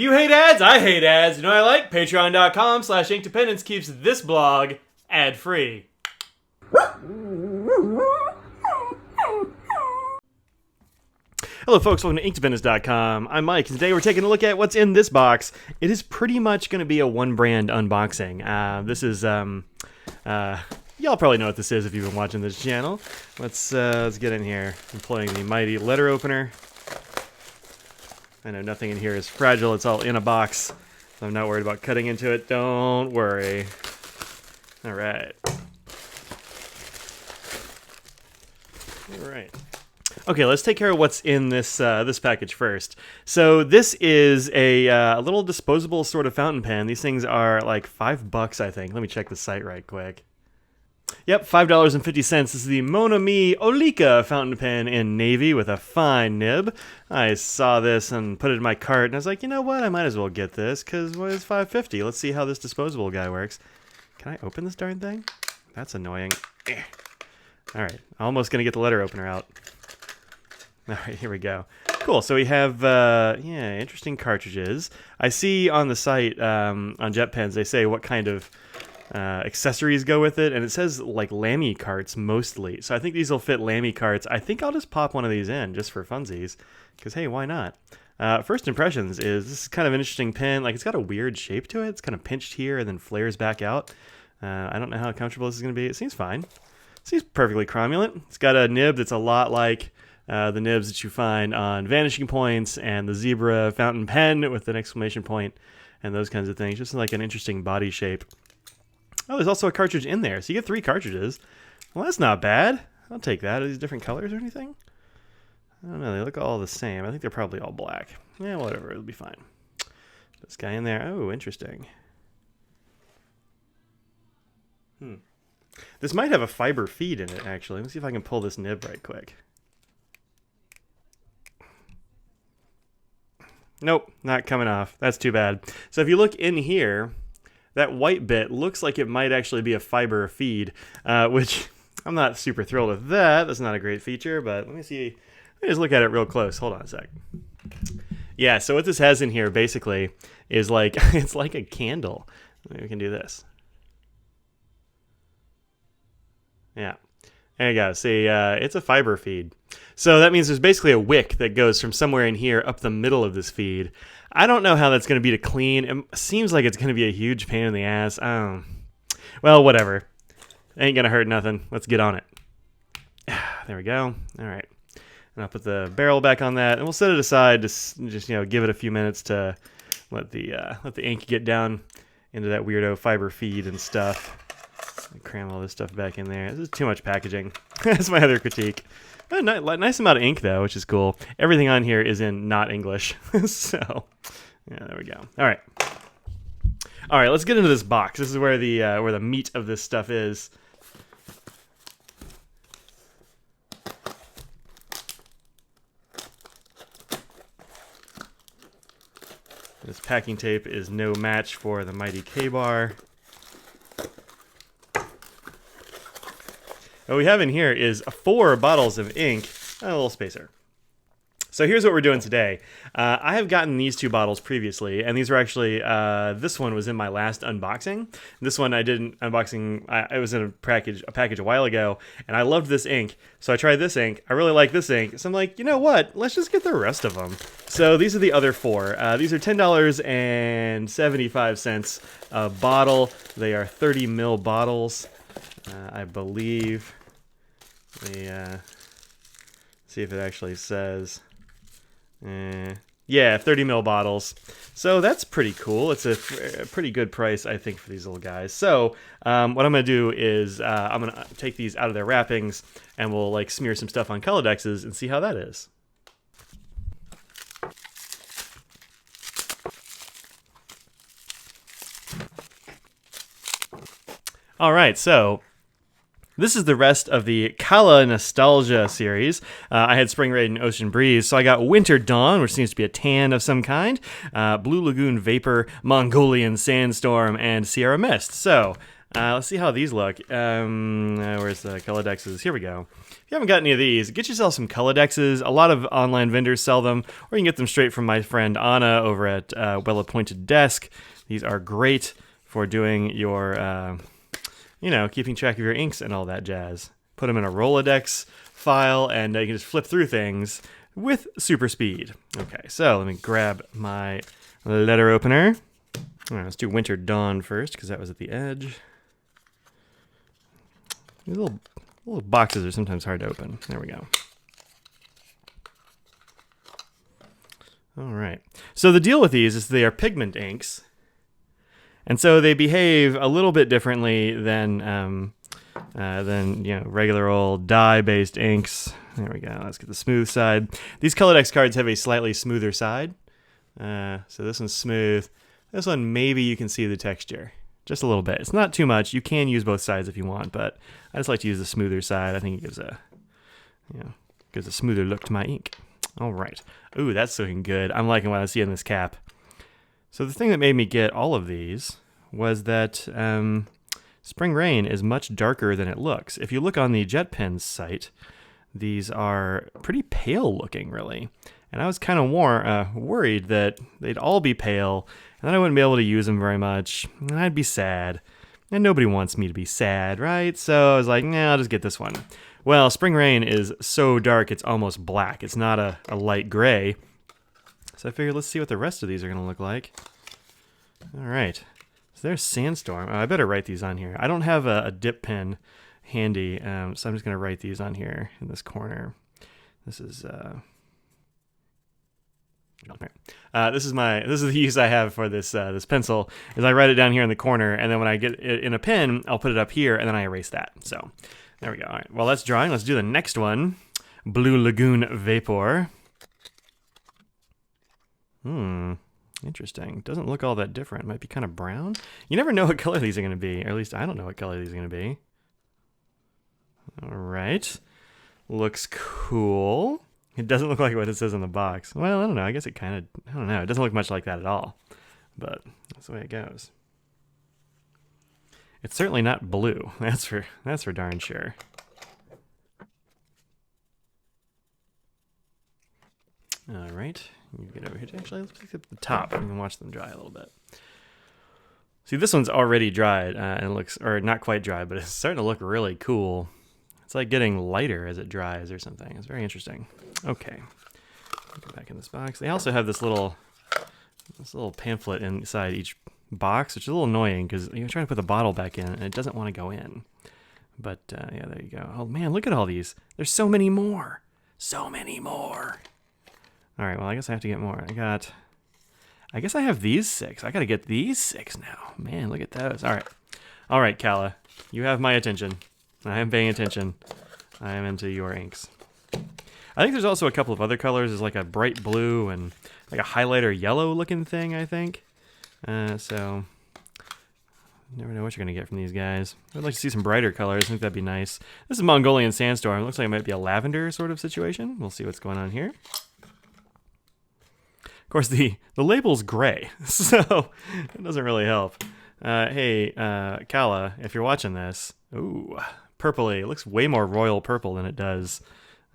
You hate ads? I hate ads. You know what I like? Patreon.com/Inkdependence keeps this blog ad-free. Hello folks, welcome to Inkdependence.com. I'm Mike, and today we're taking a look at what's in this box. It is pretty much going to be a one-brand unboxing. This is, y'all probably know what this is if you've been watching this channel. Let's get in here. I'm pulling the mighty letter opener. I know nothing in here is fragile, it's all in a box, so I'm not worried about cutting into it. Don't worry. Alright. Alright. Okay, let's take care of what's in this this package first. So this is a little disposable sort of fountain pen. These things are like $5, I think. Let me check the site right quick. Yep, $5.50. This is the Mon Ami Olika fountain pen in navy with a fine nib. I saw this and put it in my cart, and I was like, you know what? I might as well get this, because what is $5.50? Let's see how this disposable guy works. Can I open this darn thing? That's annoying. Alright, almost going to get the letter opener out. Alright, here we go. Cool, so we have, yeah, interesting cartridges. I see on the site, on JetPens, they say what kind of accessories go with it, and it says like Lamy carts mostly. So I think these will fit Lamy carts. I think I'll just pop one of these in just for funsies, because hey, why not? First impressions is this is kind of an interesting pen. Like, it's got a weird shape to it. It's kind of pinched here and then flares back out. I don't know how comfortable this is going to be. It seems fine. It seems perfectly cromulent. It's got a nib that's a lot like the nibs that you find on vanishing points and the zebra fountain pen with an exclamation point and those kinds of things. Just like an interesting body shape. Oh, there's also a cartridge in there, so you get 3 cartridges. Well, that's not bad. I'll take that. Are these different colors or anything? I don't know. They look all the same. I think they're probably all black. Yeah, whatever. It'll be fine. This guy in there. Oh, interesting. This might have a fiber feed in it, actually. Let me see if I can pull this nib right quick. Nope, not coming off. That's too bad. So if you look in here, that white bit looks like it might actually be a fiber feed, which I'm not super thrilled with that. That's not a great feature, but let me see. Let me just look at it real close. Hold on a sec. Yeah, so what this has in here basically is like, it's like a candle. Maybe we can do this. Yeah, there you go. See, it's a fiber feed. So that means there's basically a wick that goes from somewhere in here up the middle of this feed. I don't know how that's going to be to clean. It seems like it's going to be a huge pain in the ass. Well, whatever. Ain't going to hurt nothing. Let's get on it. There we go. All right. And I'll put the barrel back on that, and we'll set it aside. Just you know, give it a few minutes to let the ink get down into that weirdo fiber feed and stuff. Cram all this stuff back in there. This is too much packaging. That's my other critique. Nice amount of ink, though, which is cool. Everything on here is in not English. So, yeah, there we go. All right. All right, let's get into this box. This is where the meat of this stuff is. This packing tape is no match for the mighty K-bar. What we have in here is 4 bottles of ink and a little spacer. So here's what we're doing today. I have gotten these 2 bottles previously, and these were actually, this one was in my last unboxing. This one I did an unboxing, it was in a package a while ago, and I loved this ink. So I tried this ink. I really like this ink. So I'm like, you know what? Let's just get the rest of them. So these are the other 4. These are $10.75 a bottle. They are 30 ml bottles, I believe. See if it actually says. Yeah, 30 ml bottles. So that's pretty cool. It's a pretty good price, I think, for these little guys. So what I'm going to do is I'm going to take these out of their wrappings, and we'll like smear some stuff on Colodexes and see how that is. All right, so this is the rest of the Kala Nostalgia series. I had Spring Raid and Ocean Breeze, so I got Winter Dawn, which seems to be a tan of some kind, Blue Lagoon Vapor, Mongolian Sandstorm, and Sierra Mist. So let's see how these look. Where's the Colodexes? Here we go. If you haven't got any of these, get yourself some Colodexes. A lot of online vendors sell them, or you can get them straight from my friend Anna over at Well Appointed Desk. These are great for doing your, keeping track of your inks and all that jazz. Put them in a Rolodex file, and you can just flip through things with super speed. Okay, so let me grab my letter opener. All right, let's do Winter Dawn first, because that was at the edge. These little boxes are sometimes hard to open. There we go. All right. So the deal with these is they are pigment inks, and so they behave a little bit differently than regular old dye-based inks. There we go. Let's get the smooth side. These Colodex cards have a slightly smoother side. So this one's smooth. This one, maybe you can see the texture. Just a little bit. It's not too much. You can use both sides if you want, but I just like to use the smoother side. I think it gives a smoother look to my ink. All right. Ooh, that's looking good. I'm liking what I see in this cap. So the thing that made me get all of these was that Spring Rain is much darker than it looks. If you look on the JetPens site, these are pretty pale looking, really. And I was kind of worried that they'd all be pale, and then I wouldn't be able to use them very much, and I'd be sad. And nobody wants me to be sad, right? So I was like, nah, I'll just get this one. Well, Spring Rain is so dark, it's almost black. It's not a light gray. So I figured let's see what the rest of these are going to look like. All right. So there's Sandstorm. I better write these on here. I don't have a dip pen handy, so I'm just going to write these on here in this corner. This is this is the use I have for this this pencil, is I write it down here in the corner, and then when I get it in a pen, I'll put it up here, and then I erase that. So there we go. All right. Well, that's drawing. Let's do the next one. Blue Lagoon Vapor. Interesting. Doesn't look all that different. Might be kind of brown. You never know what color these are going to be, or at least I don't know what color these are going to be. All right. Looks cool. It doesn't look like what it says on the box. Well, I don't know. I guess it kind of, I don't know. It doesn't look much like that at all. But that's the way it goes. It's certainly not blue. That's for darn sure. All right. You get over here. Actually, let's pick up the top. We can watch them dry a little bit. See, this one's already dried, and it looks, or not quite dry, but it's starting to look really cool. It's like getting lighter as it dries or something. It's very interesting. Okay, go back in this box. They also have this little pamphlet inside each box, which is a little annoying because you're trying to put the bottle back in and it doesn't want to go in. But yeah, there you go. Oh man, look at all these. There's so many more. So many more. All right, well, I guess I have to get more. I guess I have these 6. I got to get these 6 now. Man, look at those. All right, Kala, you have my attention. I am paying attention. I am into your inks. I think there's also a couple of other colors. There's like a bright blue and like a highlighter yellow looking thing, I think. So never know what you're going to get from these guys. I'd like to see some brighter colors. I think that'd be nice. This is Mongolian Sandstorm. It looks like it might be a lavender sort of situation. We'll see what's going on here. Of course, the label's gray, so it doesn't really help. Hey, Kala, if you're watching this, ooh, purpley. It looks way more royal purple than it does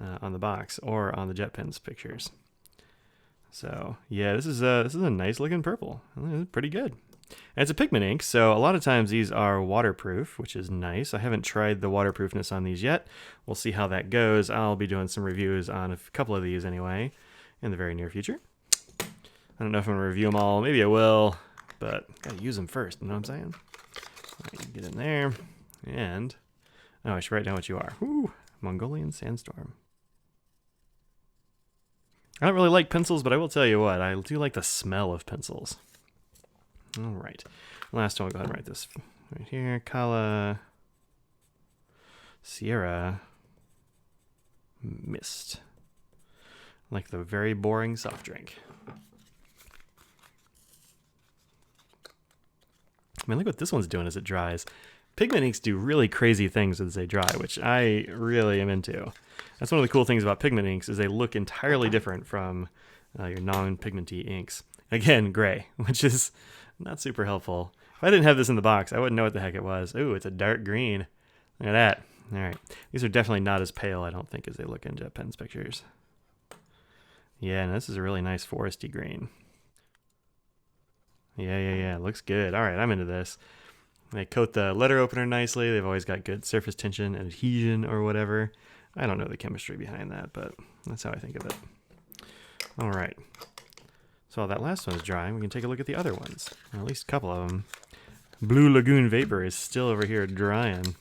on the box or on the JetPens pictures. So yeah, this is a nice looking purple. It's pretty good. And it's a pigment ink, so a lot of times these are waterproof, which is nice. I haven't tried the waterproofness on these yet. We'll see how that goes. I'll be doing some reviews on a couple of these anyway in the very near future. I don't know if I'm gonna review them all. Maybe I will, but gotta use them first. You know what I'm saying? Get in there, and I should write down what you are. Ooh, Mongolian Sandstorm. I don't really like pencils, but I will tell you what, I do like the smell of pencils. All right, last one. We'll go ahead and write this right here. Kala Sierra Mist, like the very boring soft drink. I mean, look what this one's doing as it dries. Pigment inks do really crazy things as they dry, which I really am into. That's one of the cool things about pigment inks is they look entirely different from your non-pigmenty inks. Again, gray, which is not super helpful. If I didn't have this in the box, I wouldn't know what the heck it was. Ooh, it's a dark green. Look at that. All right. These are definitely not as pale, I don't think, as they look in JetPens pictures. Yeah, and this is a really nice foresty green. Yeah. Looks good. All right, I'm into this. They coat the letter opener nicely. They've always got good surface tension and adhesion or whatever. I don't know the chemistry behind that, but that's how I think of it. All right. So while that last one is drying, we can take a look at the other ones. Or at least a couple of them. Blue Lagoon Vapor is still over here drying.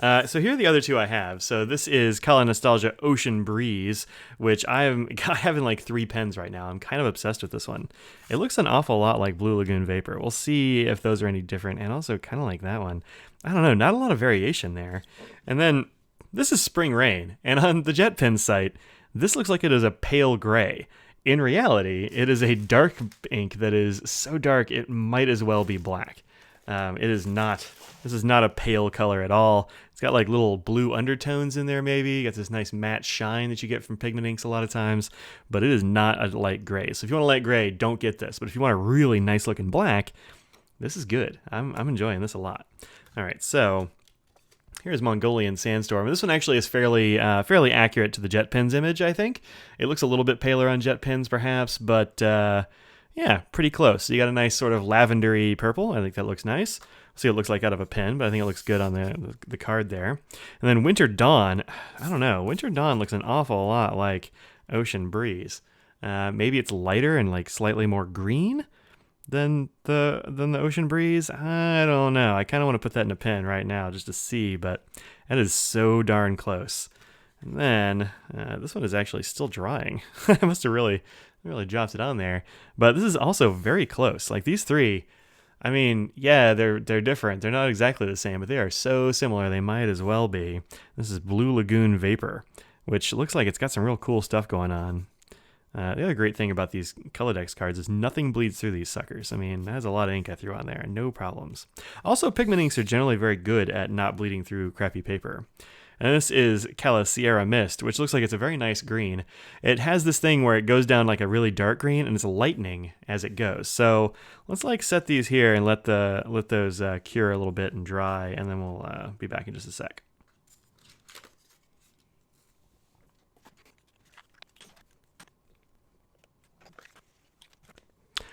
So here are the other two I have. So this is Kala Nostalgia Ocean Breeze, which I have in like 3 pens right now. I'm kind of obsessed with this one. It looks an awful lot like Blue Lagoon Vapor. We'll see if those are any different, and also kind of like that one. I don't know, not a lot of variation there. And then this is Spring Rain, and on the JetPens site, this looks like it is a pale gray. In reality, it is a dark ink that is so dark it might as well be black. It is not. This is not a pale color at all. It's got like little blue undertones in there maybe. You got this nice matte shine that you get from pigment inks a lot of times, but it is not a light gray. So if you want a light gray, don't get this. But if you want a really nice looking black, this is good. I'm enjoying this a lot. All right, so here's Mongolian Sandstorm. This one actually is fairly accurate to the JetPens image, I think. It looks a little bit paler on JetPens perhaps, but yeah, pretty close. So you got a nice sort of lavendery purple. I think that looks nice. See what it looks like out of a pen, but I think it looks good on the card there. And then Winter Dawn, I don't know. Winter Dawn looks an awful lot like Ocean Breeze. Maybe it's lighter and like slightly more green than the Ocean Breeze. I don't know. I kind of want to put that in a pen right now just to see, but that is so darn close. And then this one is actually still drying. I must have really dropped it on there. But this is also very close. Like these three, I mean, yeah, they're different. They're not exactly the same, but they are so similar they might as well be. This is Blue Lagoon Vapor, which looks like it's got some real cool stuff going on. The other great thing about these Colodex cards is nothing bleeds through these suckers. I mean, that has a lot of ink I threw on there, no problems. Also, pigment inks are generally very good at not bleeding through crappy paper. And this is Kala Sierra Mist, which looks like it's a very nice green. It has this thing where it goes down like a really dark green, and it's lightening as it goes. So let's like set these here and let those cure a little bit and dry, and then we'll be back in just a sec.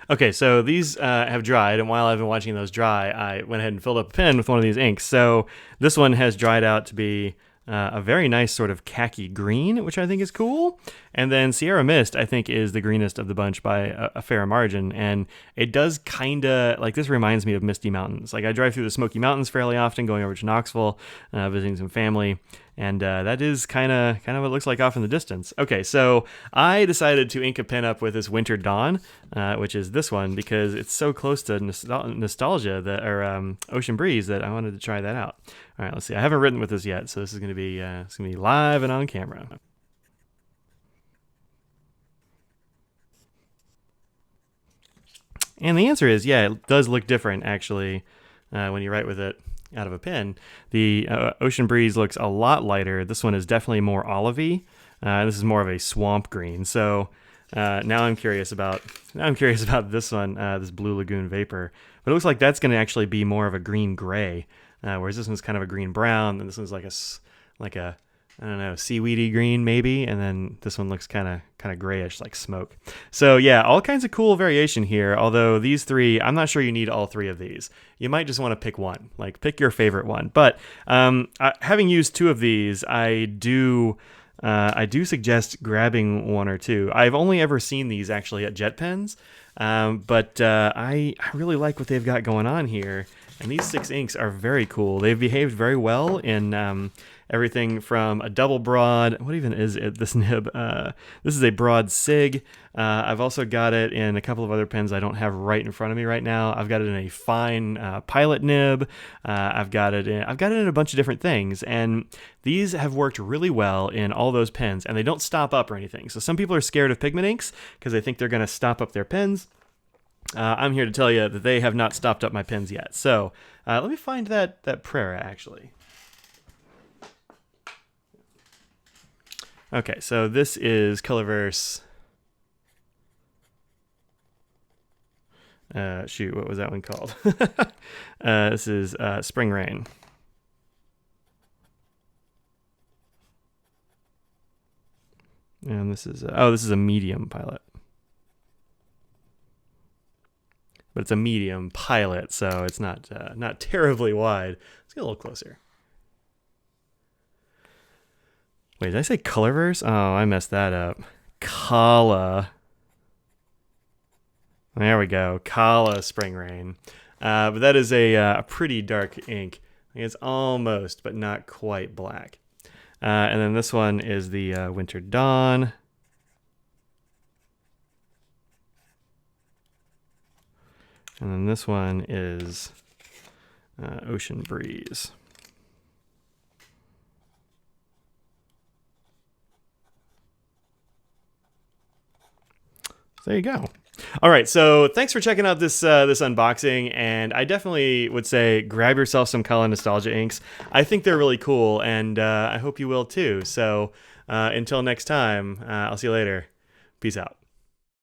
Okay, so these have dried, and while I've been watching those dry, I went ahead and filled up a pen with one of these inks. So this one has dried out to be a very nice sort of khaki green, which I think is cool. And then Sierra Mist, I think, is the greenest of the bunch by a fair margin. And it does kind of, like, this reminds me of Misty Mountains. Like, I drive through the Smoky Mountains fairly often, going over to Knoxville, visiting some family. And that is kind of what it looks like off in the distance. Okay, so I decided to ink a pen up with this Winter Dawn, which is this one, because it's so close to Nostalgia, or Ocean Breeze, that I wanted to try that out. All right, let's see. I haven't written with this yet, so this is going to be live and on camera. And the answer is, yeah, it does look different, actually, when you write with it out of a pen. The Ocean Breeze looks a lot lighter. This one is definitely more olivey. This is more of a swamp green. So now I'm curious about this one, this Blue Lagoon Vapor. But it looks like that's going to actually be more of a green gray, whereas this one's kind of a green brown, and this one's like a I don't know, seaweedy green maybe, and then this one looks kind of grayish like smoke. So yeah, all kinds of cool variation here, although these three, I'm not sure you need all three of these. You might just want to pick one, like pick your favorite one. But having used two of these, I do suggest grabbing one or two. I've only ever seen these actually at JetPens, but I really like what they've got going on here. And these 6 inks are very cool. They've behaved very well in everything from a double broad. What even is it, this nib? This is a broad sig. I've also got it in a couple of other pens I don't have right in front of me right now. I've got it in a fine pilot nib. I've got it in a bunch of different things. And these have worked really well in all those pens, and they don't stop up or anything. So some people are scared of pigment inks because they think they're going to stop up their pens. I'm here to tell you that they have not stopped up my pens yet. So let me find that Prera, actually. Okay, so this is Colorverse. Shoot, what was that one called? This is Spring Rain. And this is this is a medium pilot. But it's a medium pilot, so it's not terribly wide. Let's get a little closer. Wait, did I say colorverse? Oh, I messed that up. Kala. There we go. Kala Spring Rain. But that is a pretty dark ink. I think it's almost, but not quite black. And then this one is the Winter Dawn. And then this one is Ocean Breeze. So there you go. All right, so thanks for checking out this unboxing, and I definitely would say grab yourself some Kala Nostalgia inks. I think they're really cool, and I hope you will too. So until next time, I'll see you later. Peace out.